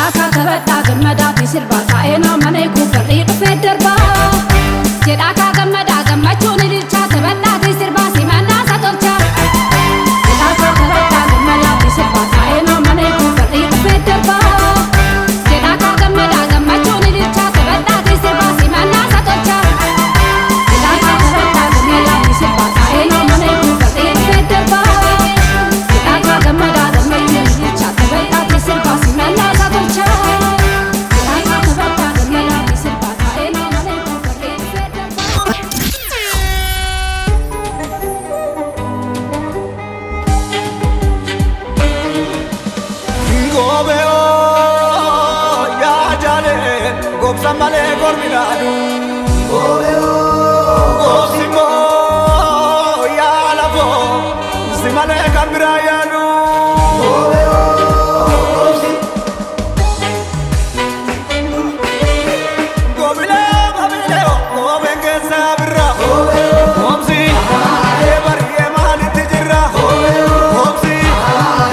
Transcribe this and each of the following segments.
Jedaka kabadda gammadaati sirba taa'eenoo mana eeguu farrii dhufee darba. Jedaka gammada gammachuun ililcha kabaddaati sirba simannaa satolcha. Jedaka kabadda gammadaati sirba taa'eenoo mana eeguu farrii dhufee darba. Jedaka gammada gammachuun ililcha kabaddaati sirba simannaa satolcha. Jedaka kabadda gammadaati sirba taa'eenoo mana eeguu farrii dhufee darba. Jedaka gammada gammachuun ililcha kabaddaati sirba simannaa satolcha. Samale gorminadu Gosimo ya lavo Simale kambirayanu Gobile gobile gobenge sabra Homsi ebar yemani tijra Homsi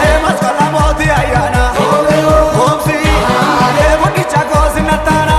emaskala moti ayana Homsi eboni chago sinatana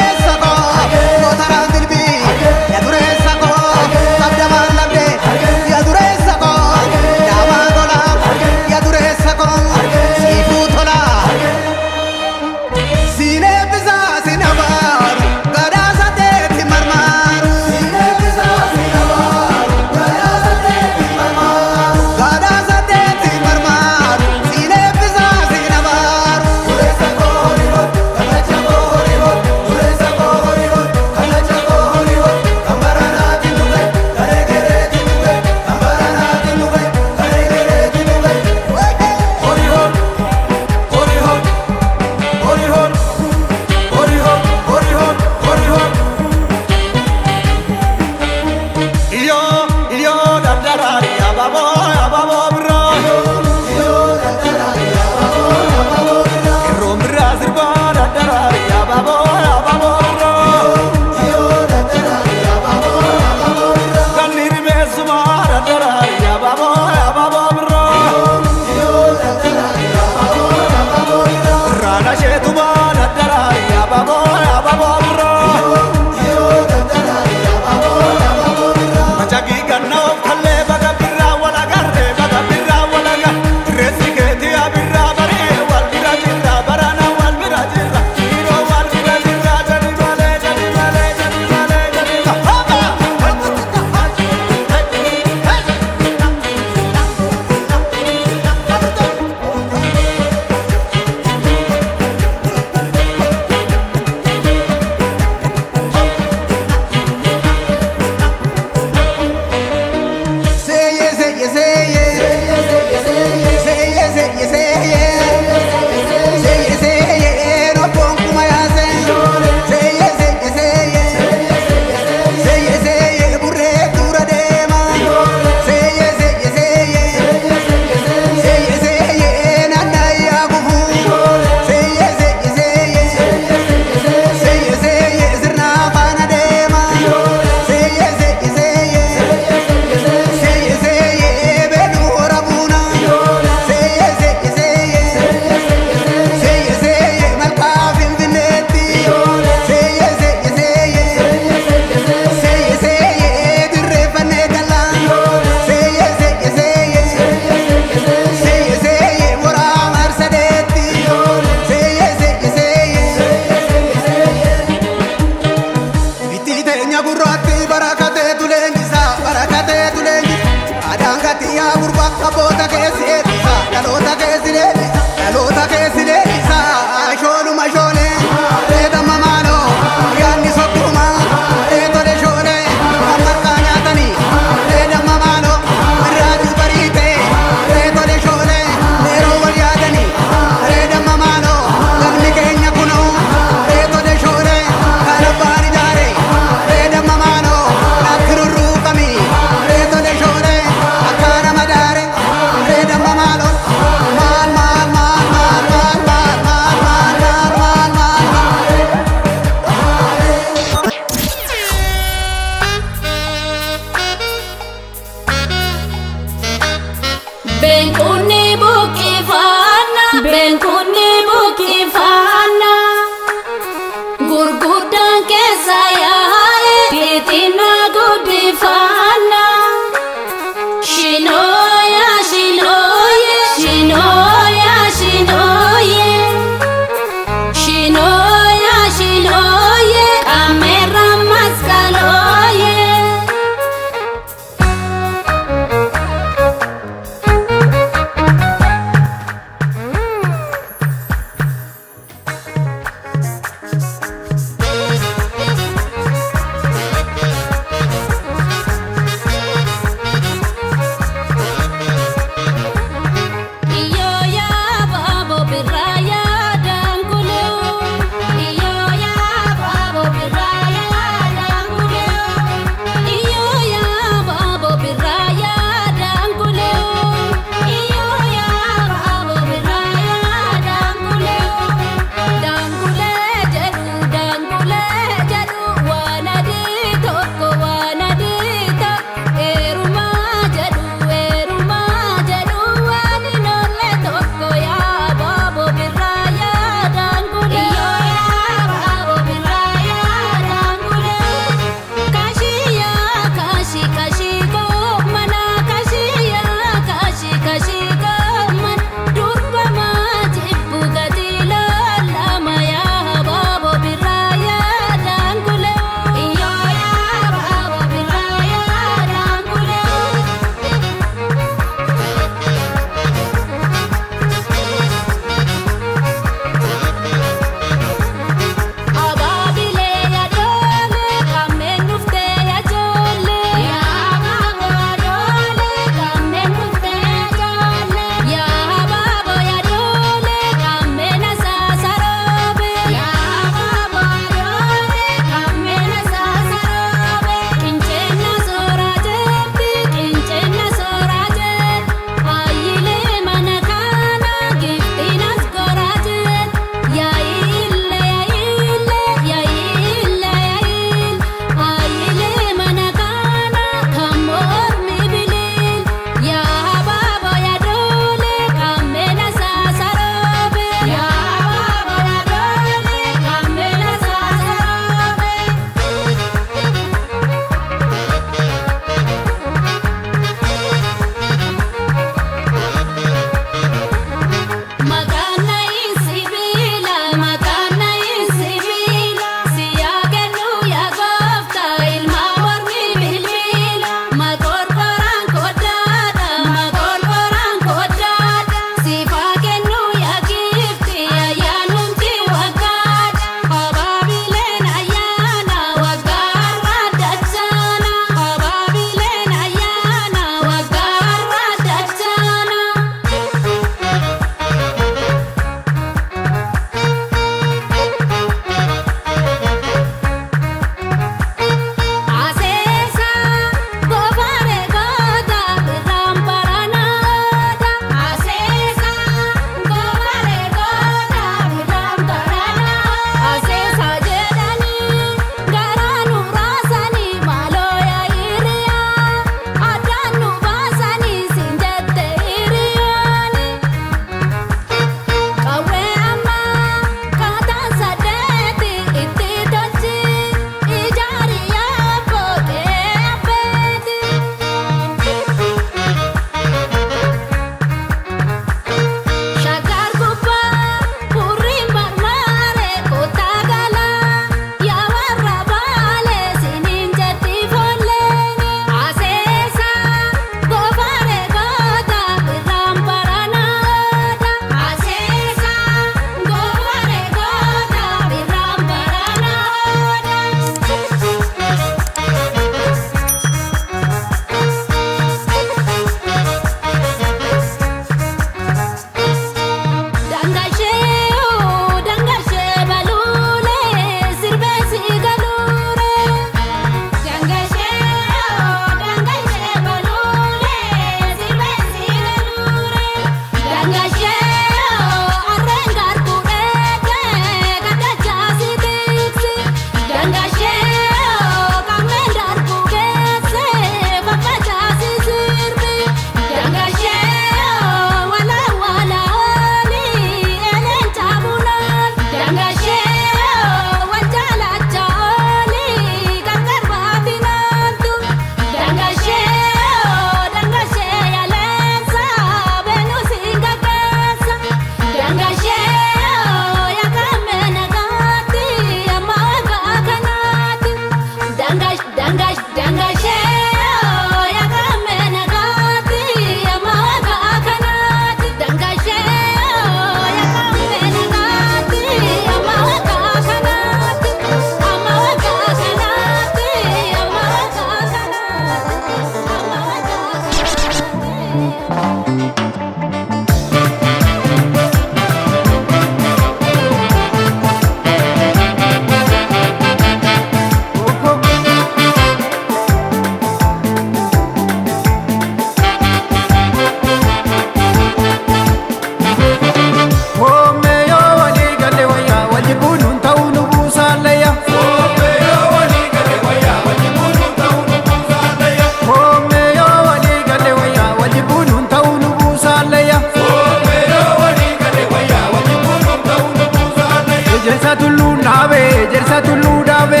Ejersa tullu naabe, ejersa tullu daabe.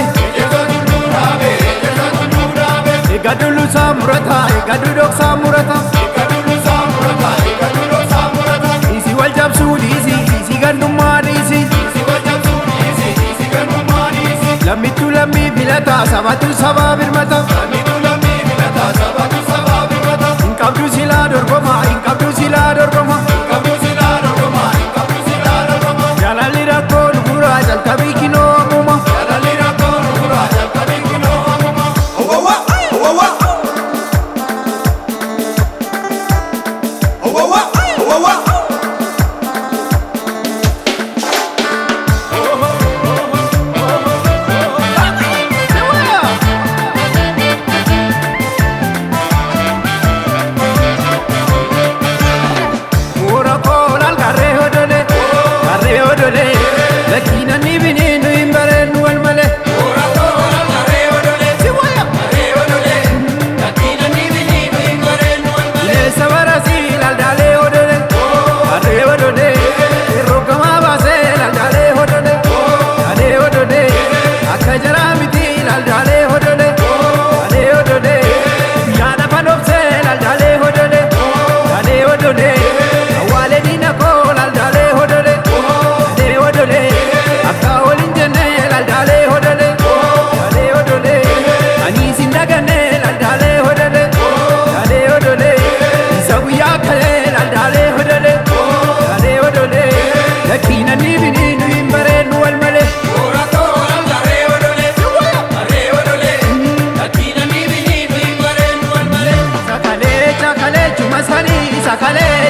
Egadulu samurata, egadulu samurata. Isi wal jabsu disi, isi gandumma disi. Lammitu lammi filata, sabatu saba birmata. Inkabdu sila dorgoma, inkabdu sila dorgoma. Jalali rakko lubura, jaltabi kino amuma.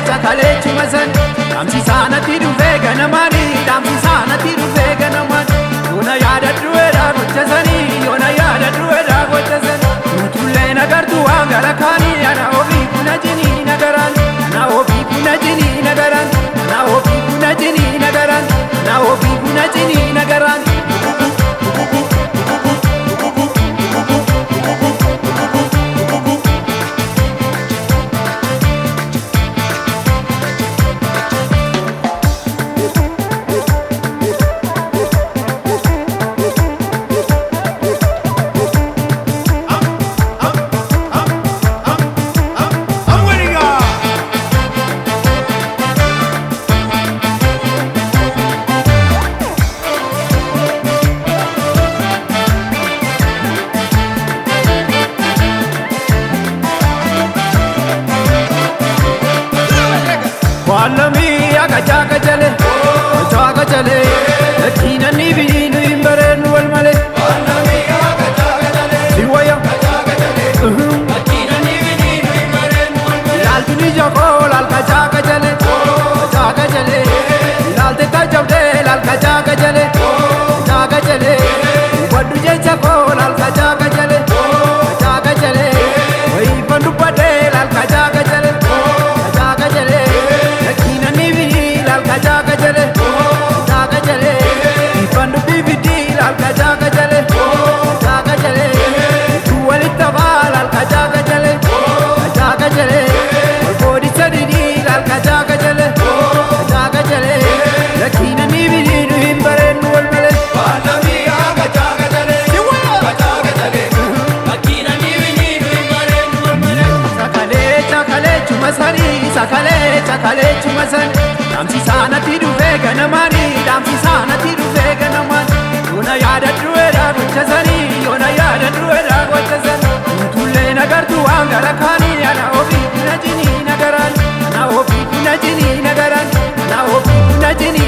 Chakale chumasan, damsi sana tiru vega namani, damsi sana tiru vega namani. Yona yada drueda gochasani, yona yada drueda gochasani. Tulle nagar tu angara khani, ana obi kuna jini nagaran, ana obi kuna jini nagaran, ana obi kuna jini nagaran, ana obi kuna jini nagaran. Walami agacha chale, chaga chale, lakina ni binu imbare nuwal male. Walami agacha chale, siwaya, lakina ni binu imbare nuwal male. Lal tuni joko, lal kacha chale, chaga chale, lal te kajabde, lal kacha chale, chaga chale, wadu je chako, lal kacha chale, chaga chale, wai pandu pate, lal kacha chale, chaga chale. Jaga jale, jaga jale, ipandu bibidi alka jaga jale, jaga jale, tuwali tabal alka jaga jale, jaga jale, bodi sadidi alka jaga jale, jaga jale, lakina ni bidi nuimbare nuwal male. Walami aga jaga jale, jaga jale, lakina ni bidi nuimbare nuwal male. Sakale chakale chumasani, sakale chakale chumasani. Damsi sana tiru vega namani, damsi sana tiru vega namani. Yona yada drueda gochasani, yona yada drueda gochasani. Tulle nagar tu angara khani, ana obi kuna jini nagaran, ana obi kuna jini nagaran, ana obi kuna jini